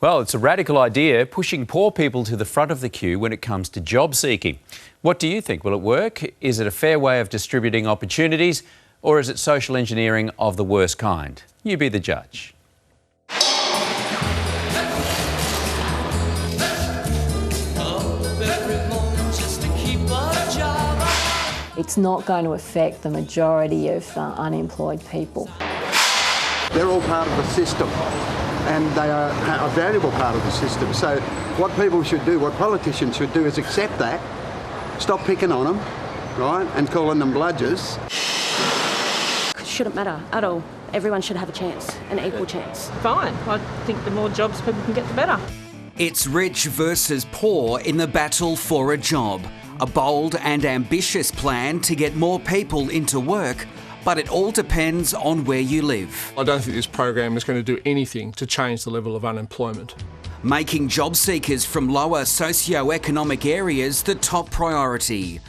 Well, it's a radical idea, pushing poor people to the front of the queue when it comes to job seeking. What do you think? Will it work? Is it a fair way of distributing opportunities, or is it social engineering of the worst kind? You be the judge. It's not going to affect the majority of unemployed people. They're all part of the system, and they are a valuable part of the system. So what people should do, what politicians should do, is accept that, stop picking on them, right, and calling them bludgers. It shouldn't matter at all. Everyone should have a chance, an equal chance. Fine. I think the more jobs people can get, the better. It's rich versus poor in the battle for a job. A bold and ambitious plan to get more people into work, but it all depends on where you live. I don't think this program is going to do anything to change the level of unemployment. Making job seekers from lower socio-economic areas the top priority.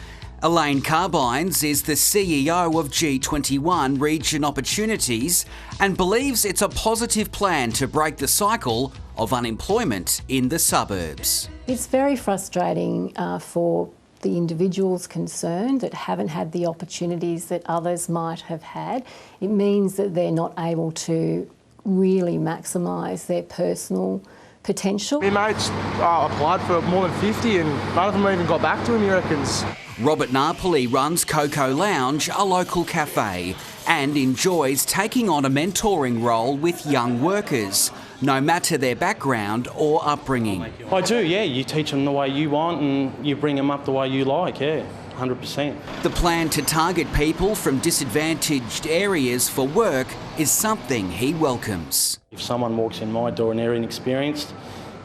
Elaine Carbines is the CEO of G21 Region Opportunities and believes it's a positive plan to break the cycle of unemployment in the suburbs. It's very frustrating for the individuals concerned that haven't had the opportunities that others might have had. It means that they're not able to really maximise their personal potential. My mates applied for more than 50 and none of them even got back to him, he reckons. Robert Napoli runs Coco Lounge, a local cafe, and enjoys taking on a mentoring role with young workers, no matter their background or upbringing. I do, yeah. You teach them the way you want and you bring them up the way you like, yeah, 100%. The plan to target people from disadvantaged areas for work is something he welcomes. If someone walks in my door and they're inexperienced,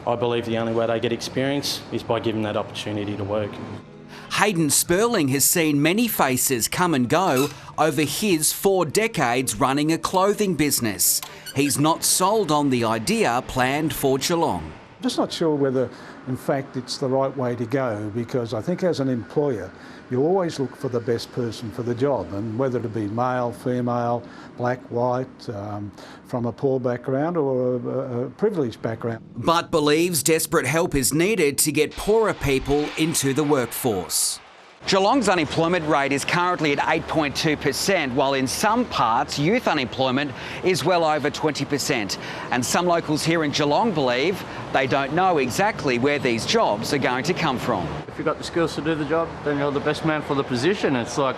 I believe the only way they get experience is by giving that opportunity to work. Hayden Sperling has seen many faces come and go over his 4 decades running a clothing business. He's not sold on the idea planned for Geelong. I'm just not sure whether, in fact, it's the right way to go, because I think as an employer, you always look for the best person for the job, and whether it be male, female, black, white, from a poor background or a privileged background. But believes desperate help is needed to get poorer people into the workforce. Geelong's unemployment rate is currently at 8.2%, while in some parts youth unemployment is well over 20%. And some locals here in Geelong believe they don't know exactly where these jobs are going to come from. If you've got the skills to do the job, then you're the best man for the position. It's like,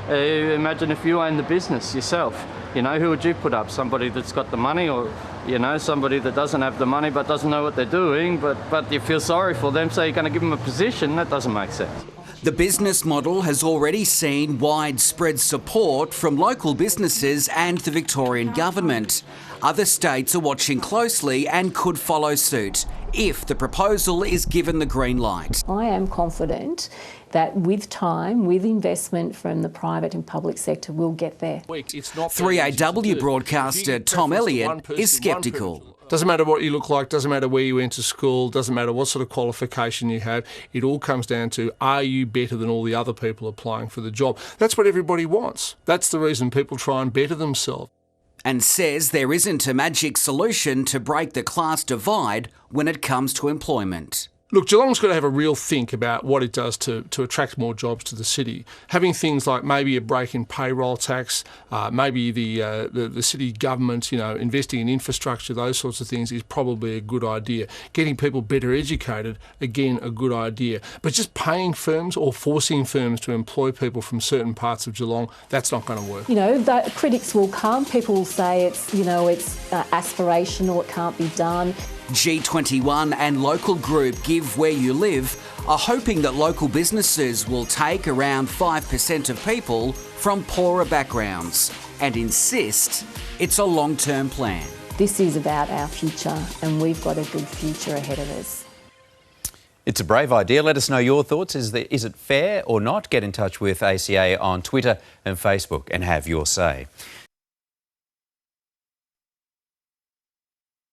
imagine if you own the business yourself. You know, who would you put up? Somebody that's got the money, or, you know, somebody that doesn't have the money but doesn't know what they're doing, but you feel sorry for them, so you're going to give them a position? That doesn't make sense. The business model has already seen widespread support from local businesses and the Victorian government. Other states are watching closely and could follow suit if the proposal is given the green light. I am confident that with time, with investment from the private and public sector, we'll get there. 3AW broadcaster Tom Elliott is sceptical. Doesn't matter what you look like, doesn't matter where you went to school, doesn't matter what sort of qualification you have. It all comes down to, are you better than all the other people applying for the job? That's what everybody wants. That's the reason people try and better themselves. And says there isn't a magic solution to break the class divide when it comes to employment. Look, Geelong's got to have a real think about what it does to attract more jobs to the city. Having things like maybe a break in payroll tax, maybe the city government, you know, investing in infrastructure, those sorts of things is probably a good idea. Getting people better educated, again, a good idea. But just paying firms or forcing firms to employ people from certain parts of Geelong, that's not going to work. You know, the critics will come. People will say it's, you know, it's aspirational, it can't be done. G21 and local group Give Where You Live are hoping that local businesses will take around 5% of people from poorer backgrounds and insist it's a long-term plan. This is about our future, and we've got a good future ahead of us. It's a brave idea. Let us know your thoughts. Is it fair or not? Get in touch with ACA on Twitter and Facebook and have your say.